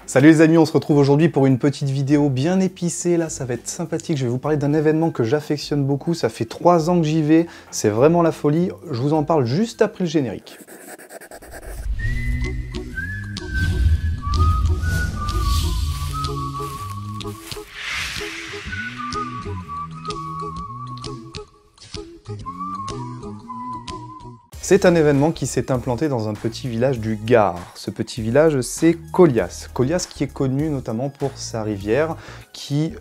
Salut les amis, on se retrouve aujourd'hui pour une petite vidéo bien épicée, là ça va être sympathique. Je vais vous parler d'un événement que j'affectionne beaucoup, ça fait 3 ans que j'y vais, c'est vraiment la folie. Je vous en parle juste après le générique. C'est un événement qui s'est implanté dans un petit village du Gard. Ce petit village, c'est Colias. Colias qui est connu notamment pour sa rivière qui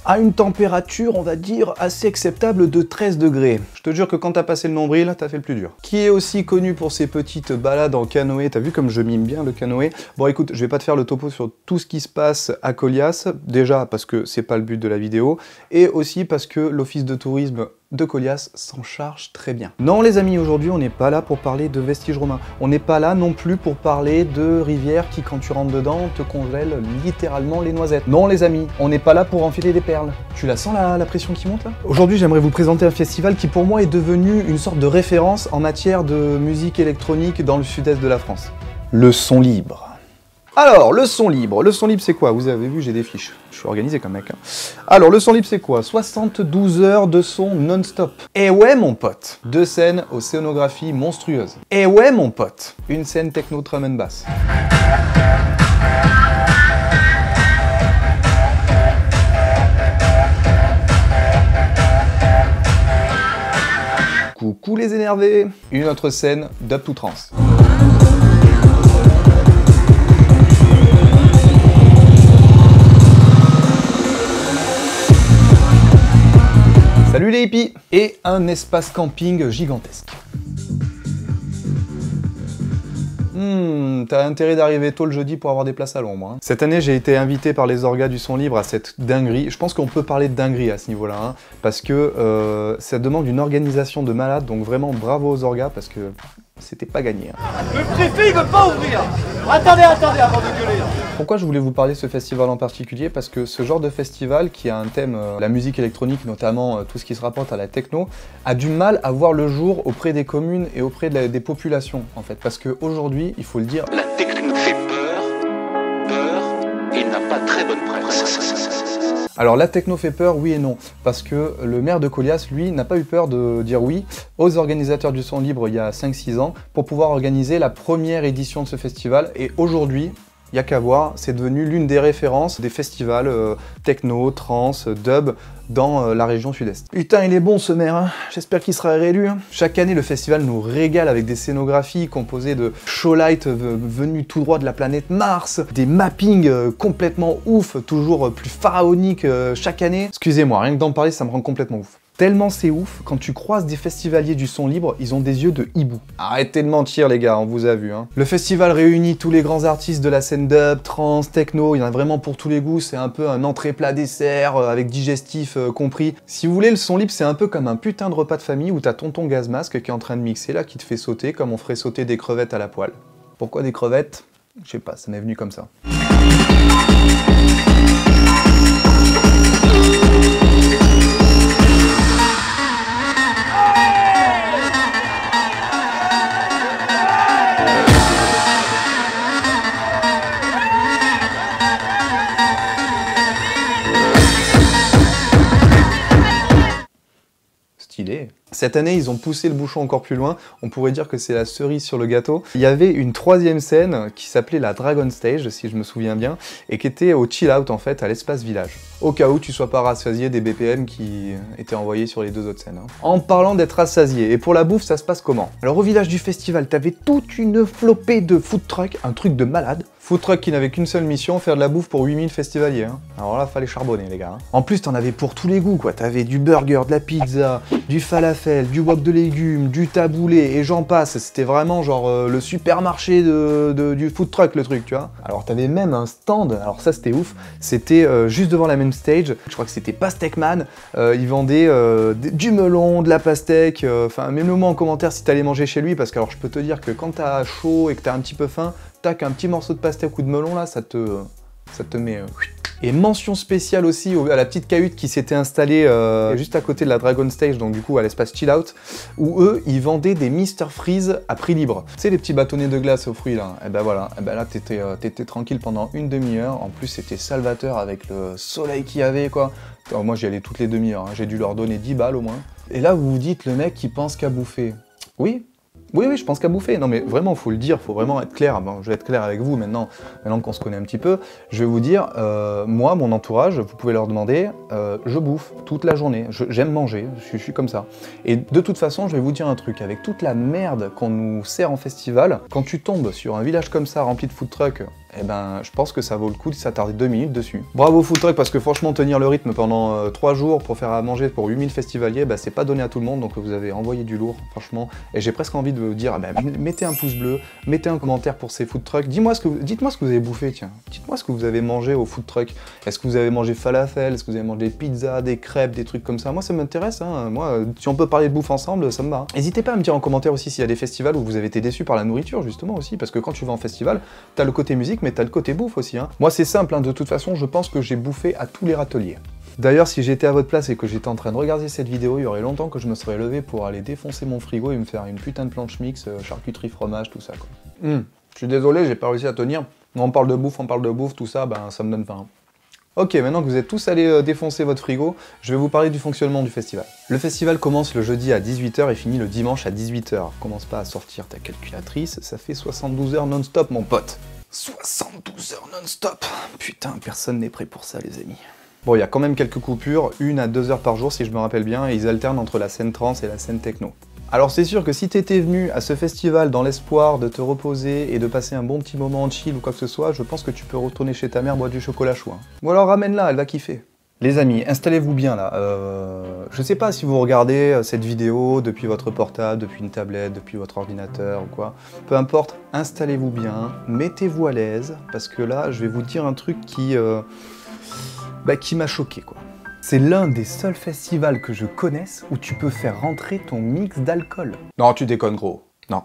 a une température, on va dire, assez acceptable de 13 degrés. Je te jure que quand t'as passé le nombril, t'as fait le plus dur. Qui est aussi connu pour ses petites balades en canoë. T'as vu comme je mime bien le canoë? Bon écoute, je vais pas te faire le topo sur tout ce qui se passe à Colias. Déjà parce que c'est pas le but de la vidéo. Et aussi parce que l'office de tourisme de Colias s'en charge très bien. Non les amis, aujourd'hui on n'est pas là pour parler de vestiges romains. On n'est pas là non plus pour parler de rivières qui quand tu rentres dedans te congèlent littéralement les noisettes. Non les amis, on n'est pas là pour enfiler des perles. Tu la sens la pression qui monte là? Aujourd'hui j'aimerais vous présenter un festival qui pour moi est devenu une sorte de référence en matière de musique électronique dans le sud-est de la France. Le son libre. Alors, le son libre c'est quoi? Vous avez vu, j'ai des fiches. Je suis organisé comme mec. Hein. Alors, le son libre c'est quoi? 72 heures de son non-stop. Et ouais mon pote, 2 scènes aux scénographies monstrueuses. Et ouais mon pote, une scène techno drum and bass. Coucou les énervés. Une autre scène d'Up to Trance. Salut les hippies! Et un espace camping gigantesque. T'as intérêt d'arriver tôt le jeudi pour avoir des places à l'ombre. Hein. Cette année, j'ai été invité par les orgas du son libre à cette dinguerie. Je pense qu'on peut parler de dinguerie à ce niveau-là, hein, parce que ça demande une organisation de malade, donc vraiment bravo aux orgas, parce que c'était pas gagné. Hein. Le préfet, il veut pas ouvrir! Attendez, avant de gueuler! Pourquoi je voulais vous parler de ce festival en particulier? Parce que ce genre de festival, qui a un thème, la musique électronique, notamment tout ce qui se rapporte à la techno, a du mal à voir le jour auprès des communes et auprès des populations, en fait. Parce qu'aujourd'hui, il faut le dire... La techno fait peur, et n'a pas très bonne presse. Alors la techno fait peur, oui et non, parce que le maire de Colias, lui, n'a pas eu peur de dire oui aux organisateurs du son libre il y a 5-6 ans pour pouvoir organiser la première édition de ce festival, et aujourd'hui, il n'y a qu'à voir, c'est devenu l'une des références des festivals techno, trance, dub dans la région sud-est. Putain, il est bon ce maire, hein. J'espère qu'il sera réélu. Hein. Chaque année, le festival nous régale avec des scénographies composées de showlights venus tout droit de la planète Mars, des mappings complètement ouf, toujours plus pharaoniques chaque année. Excusez-moi, rien que d'en parler, ça me rend complètement ouf. Tellement c'est ouf, quand tu croises des festivaliers du son libre, ils ont des yeux de hibou. Arrêtez de mentir les gars, on vous a vu. Hein. Le festival réunit tous les grands artistes de la scène dub, trance, techno, il y en a vraiment pour tous les goûts, c'est un peu un entrée plat dessert, avec digestif compris. Si vous voulez, le son libre c'est un peu comme un putain de repas de famille où t'as tonton gaz masque qui est en train de mixer là, qui te fait sauter comme on ferait sauter des crevettes à la poêle. Pourquoi des crevettes? Je sais pas, ça m'est venu comme ça. Stylé. Cette année, ils ont poussé le bouchon encore plus loin, on pourrait dire que c'est la cerise sur le gâteau. Il y avait une 3e scène qui s'appelait la Dragon Stage, si je me souviens bien, et qui était au chill out en fait, à l'espace village. Au cas où tu sois pas rassasié des BPM qui étaient envoyés sur les 2 autres scènes. Hein. En parlant d'être rassasié, et pour la bouffe, ça se passe comment? Alors au village du festival, t'avais toute une flopée de food trucks, un truc de malade. Food truck qui n'avait qu'une seule mission, faire de la bouffe pour 8000 festivaliers. Hein. Alors là, fallait charbonner les gars. Hein. En plus, t'en avais pour tous les goûts quoi. T'avais du burger, de la pizza, du falafel, du wok de légumes, du taboulé et j'en passe. C'était vraiment genre le supermarché du food truck le truc, tu vois. Alors t'avais même un stand, alors ça c'était ouf, c'était juste devant la même stage, je crois que c'était Pastèque-Man, ils vendaient du melon, de la pastèque, enfin mets-le-moi en commentaire si t'allais manger chez lui parce que alors je peux te dire que quand t'as chaud et que t'as un petit peu faim, tac, un petit morceau de pastèque ou de melon là, ça te met Et mention spéciale aussi à la petite cahute qui s'était installée juste à côté de la Dragon Stage, donc du coup à l'espace Chill Out, où eux, ils vendaient des Mr Freeze à prix libre. Tu sais, les petits bâtonnets de glace aux fruits là, et ben voilà, et ben là t'étais tranquille pendant une demi-heure, en plus c'était salvateur avec le soleil qu'il y avait quoi. Alors, moi j'y allais toutes les demi-heures, hein. J'ai dû leur donner 10 balles au moins. Et là vous vous dites, le mec qui pense qu'à bouffer. Oui, je pense qu'à bouffer. Non mais vraiment, faut le dire, faut vraiment être clair. Bon, je vais être clair avec vous maintenant qu'on se connaît un petit peu. Je vais vous dire, moi, mon entourage, vous pouvez leur demander, je bouffe toute la journée. J'aime manger, je suis comme ça. Et de toute façon, je vais vous dire un truc, avec toute la merde qu'on nous sert en festival, quand tu tombes sur un village comme ça, rempli de food trucks, eh ben, je pense que ça vaut le coup de s'attarder 2 minutes dessus. Bravo food truck, parce que franchement, tenir le rythme pendant 3 jours pour faire à manger pour 8000 festivaliers, bah, c'est pas donné à tout le monde, donc vous avez envoyé du lourd, franchement. Et j'ai presque envie de vous dire, bah, mettez un pouce bleu, mettez un commentaire pour ces food trucks, dites-moi ce que vous avez bouffé, tiens. Dites-moi ce que vous avez mangé au food truck. Est-ce que vous avez mangé falafel? Est-ce que vous avez mangé des pizzas, des crêpes, des trucs comme ça? Moi, ça m'intéresse, hein. Moi, si on peut parler de bouffe ensemble, ça me va. N'hésitez pas à me dire en commentaire aussi s'il y a des festivals où vous avez été déçus par la nourriture, justement, aussi, parce que quand tu vas en festival, t'as le côté musique, mais t'as le côté bouffe aussi. Hein. Moi c'est simple, hein, de toute façon je pense que j'ai bouffé à tous les râteliers. D'ailleurs si j'étais à votre place et que j'étais en train de regarder cette vidéo, il y aurait longtemps que je me serais levé pour aller défoncer mon frigo et me faire une putain de planche mix, charcuterie, fromage, tout ça quoi. Je suis désolé, j'ai pas réussi à tenir. On parle de bouffe, tout ça, ben ça me donne faim. Ok, maintenant que vous êtes tous allés défoncer votre frigo, je vais vous parler du fonctionnement du festival. Le festival commence le jeudi à 18h et finit le dimanche à 18h. Commence pas à sortir ta calculatrice, ça fait 72 heures non-stop mon pote. 72 heures non-stop. Putain, personne n'est prêt pour ça, les amis. Bon, il y a quand même quelques coupures, 1 à 2 heures par jour si je me rappelle bien, et ils alternent entre la scène trance et la scène techno. Alors c'est sûr que si t'étais venu à ce festival dans l'espoir de te reposer et de passer un bon petit moment en chill ou quoi que ce soit, je pense que tu peux retourner chez ta mère boire du chocolat chaud. Hein. Ou alors ramène-la, elle va kiffer. Les amis, installez-vous bien là. Je sais pas si vous regardez cette vidéo depuis votre portable, depuis une tablette, depuis votre ordinateur ou quoi. Peu importe, installez-vous bien, mettez-vous à l'aise, parce que là, je vais vous dire un truc qui m'a choqué quoi. C'est l'un des seuls festivals que je connaisse où tu peux faire rentrer ton mix d'alcool. Non, tu déconnes gros. Non.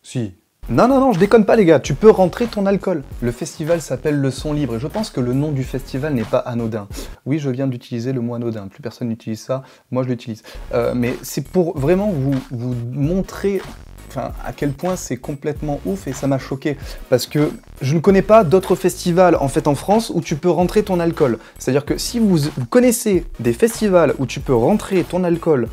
Si. Non, je déconne pas les gars, tu peux rentrer ton alcool. Le festival s'appelle le Son Libre et je pense que le nom du festival n'est pas anodin. Oui, je viens d'utiliser le mot anodin, plus personne n'utilise ça, moi je l'utilise. Mais c'est pour vraiment vous montrer à quel point c'est complètement ouf et ça m'a choqué. Parce que je ne connais pas d'autres festivals en fait en France où tu peux rentrer ton alcool. C'est-à-dire que si vous connaissez des festivals où tu peux rentrer ton alcool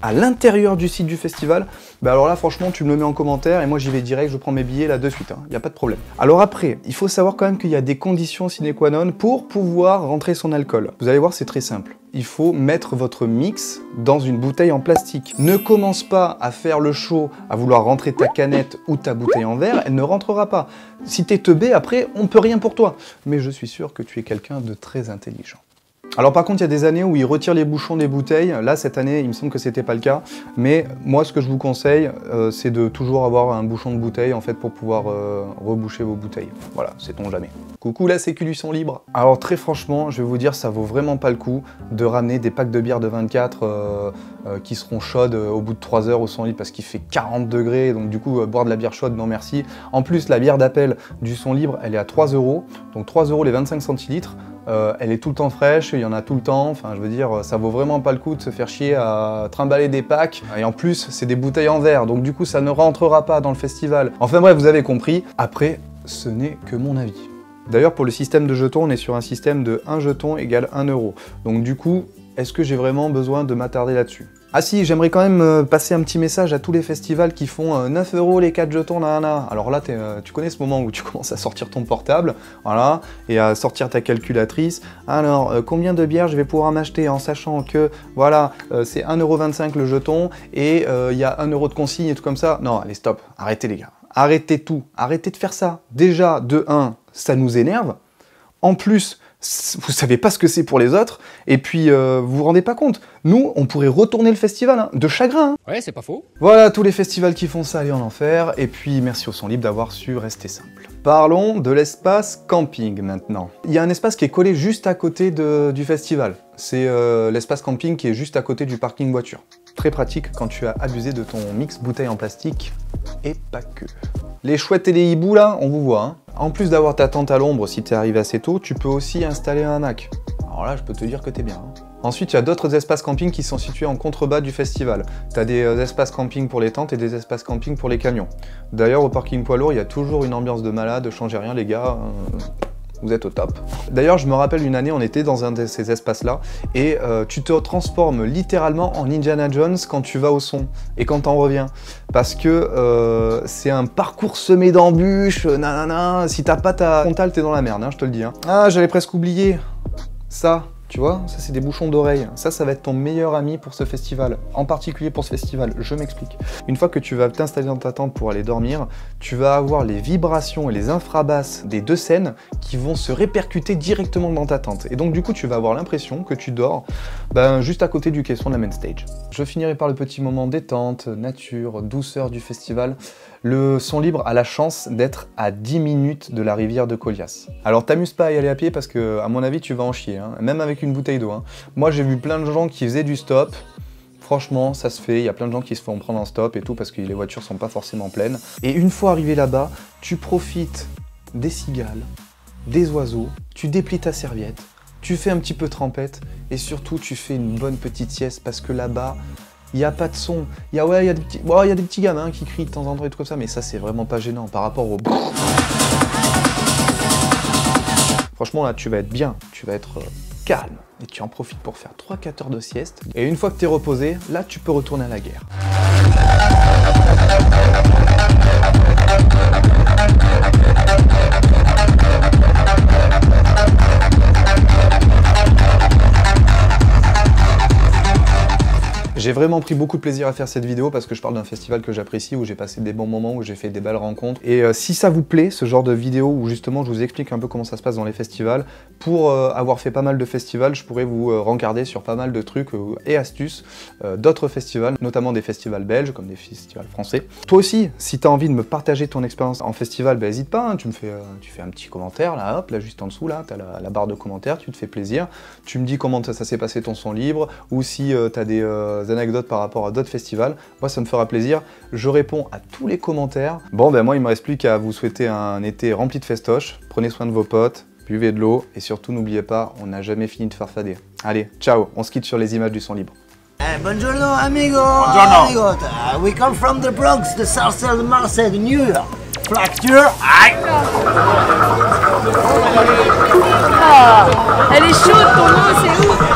à l'intérieur du site du festival, bah alors là franchement tu me le mets en commentaire et moi j'y vais direct, je prends mes billets là de suite, hein, y a pas de problème. Alors après, il faut savoir quand même qu'il y a des conditions sine qua non pour pouvoir rentrer son alcool. Vous allez voir, c'est très simple. Il faut mettre votre mix dans une bouteille en plastique. Ne commence pas à faire le show, à vouloir rentrer ta canette ou ta bouteille en verre, elle ne rentrera pas. Si t'es teubé, après, on peut rien pour toi. Mais je suis sûr que tu es quelqu'un de très intelligent. Alors par contre, il y a des années où ils retirent les bouchons des bouteilles. Là, cette année, il me semble que c'était pas le cas. Mais moi, ce que je vous conseille, c'est de toujours avoir un bouchon de bouteille, en fait, pour pouvoir reboucher vos bouteilles. Voilà, sait-on jamais. Coucou la sécu du son libre. Alors très franchement, je vais vous dire, ça vaut vraiment pas le coup de ramener des packs de bière de 24 qui seront chaudes au bout de 3 heures au son libre parce qu'il fait 40 degrés. Donc du coup, boire de la bière chaude, non merci. En plus, la bière d'appel du son libre, elle est à 3 €. Donc 3 € les 25 centilitres. Elle est tout le temps fraîche, il y en a tout le temps, enfin je veux dire, ça vaut vraiment pas le coup de se faire chier à trimballer des packs, et en plus c'est des bouteilles en verre, donc du coup ça ne rentrera pas dans le festival. Enfin bref, vous avez compris, après ce n'est que mon avis. D'ailleurs pour le système de jetons, on est sur un système de 1 jeton égale 1 €, donc du coup, est-ce que j'ai vraiment besoin de m'attarder là-dessus ? Ah si, j'aimerais quand même passer un petit message à tous les festivals qui font 9 € les 4 jetons, nanana. Alors là, tu connais ce moment où tu commences à sortir ton portable, voilà, et à sortir ta calculatrice. Alors, combien de bières je vais pouvoir m'acheter en sachant que, voilà, c'est 1,25 € le jeton, et il y a 1 € de consigne et tout comme ça. Non, allez, stop, arrêtez les gars. Arrêtez tout, arrêtez de faire ça. Déjà, de 1, ça nous énerve. En plus, vous savez pas ce que c'est pour les autres, et puis vous vous rendez pas compte. Nous, on pourrait retourner le festival, hein, de chagrin. Hein. Ouais, c'est pas faux. Voilà, tous les festivals qui font ça, allez en enfer, et puis merci au Son Libre d'avoir su rester simple. Parlons de l'espace camping maintenant. Il y a un espace qui est collé juste à côté du festival. C'est l'espace camping qui est juste à côté du parking voiture. Très pratique quand tu as abusé de ton mix bouteille en plastique, et pas que. Les chouettes et les hiboux là, on vous voit. Hein. En plus d'avoir ta tente à l'ombre si t'es arrivé assez tôt, tu peux aussi installer un hamac. Alors là, je peux te dire que t'es bien. Hein. Ensuite, il y a d'autres espaces camping qui sont situés en contrebas du festival. Tu as des espaces camping pour les tentes et des espaces camping pour les camions. D'ailleurs, au parking poids lourd, il y a toujours une ambiance de malade, changez rien les gars. Vous êtes au top. D'ailleurs, je me rappelle une année, on était dans un de ces espaces-là et tu te transformes littéralement en Indiana Jones quand tu vas au son et quand t'en reviens. Parce que c'est un parcours semé d'embûches, nanana. Si t'as pas ta frontale, t'es dans la merde, hein, je te le dis. Hein. Ah, j'avais presque oublié ça. Tu vois, ça c'est des bouchons d'oreille. Ça va être ton meilleur ami pour ce festival. En particulier pour ce festival, je m'explique. Une fois que tu vas t'installer dans ta tente pour aller dormir, tu vas avoir les vibrations et les infrabasses des deux scènes qui vont se répercuter directement dans ta tente. Et donc du coup, tu vas avoir l'impression que tu dors juste à côté du caisson de la main stage. Je finirai par le petit moment détente, nature, douceur du festival. Le son libre a la chance d'être à 10 minutes de la rivière de Colias. Alors t'amuses pas à y aller à pied parce que, à mon avis, tu vas en chier, hein. Même avec une bouteille d'eau. Hein. Moi, j'ai vu plein de gens qui faisaient du stop. Franchement, ça se fait. Il y a plein de gens qui se font prendre en stop et tout parce que les voitures sont pas forcément pleines. Et une fois arrivé là-bas, tu profites des cigales, des oiseaux, tu déplies ta serviette, tu fais un petit peu trempette et surtout, tu fais une bonne petite sieste parce que là-bas, il n'y a pas de son. Il y a des petits gamins qui crient de temps en temps et tout comme ça, mais ça, c'est vraiment pas gênant par rapport au... Franchement, là, tu vas être bien, tu vas être calme. Et tu en profites pour faire 3-4 heures de sieste. Et une fois que tu es reposé, là, tu peux retourner à la guerre. J'ai vraiment pris beaucoup de plaisir à faire cette vidéo parce que je parle d'un festival que j'apprécie, où j'ai passé des bons moments, où j'ai fait des belles rencontres. Et si ça vous plaît, ce genre de vidéo où justement je vous explique un peu comment ça se passe dans les festivals, pour avoir fait pas mal de festivals, je pourrais vous rencarder sur pas mal de trucs et astuces d'autres festivals, notamment des festivals belges comme des festivals français. Toi aussi, si tu as envie de me partager ton expérience en festival, n'hésite pas, hein, tu fais un petit commentaire, là, hop, là juste en dessous, là, tu as la barre de commentaires, tu te fais plaisir, tu me dis comment ça s'est passé ton son libre, ou si tu as des anecdotes par rapport à d'autres festivals, moi ça me fera plaisir, je réponds à tous les commentaires. Bon ben moi il me reste plus qu'à vous souhaiter un été rempli de festoches, prenez soin de vos potes, buvez de l'eau et surtout n'oubliez pas, on n'a jamais fini de farfader. Allez, ciao, on se quitte sur les images du son libre. Buongiorno amigo. Buongiorno. Amigo. We come from the Bronx, the south side of Marseille, New York. Fracture. Aïe. Ah, elle est chaude ton eau, c'est ouf.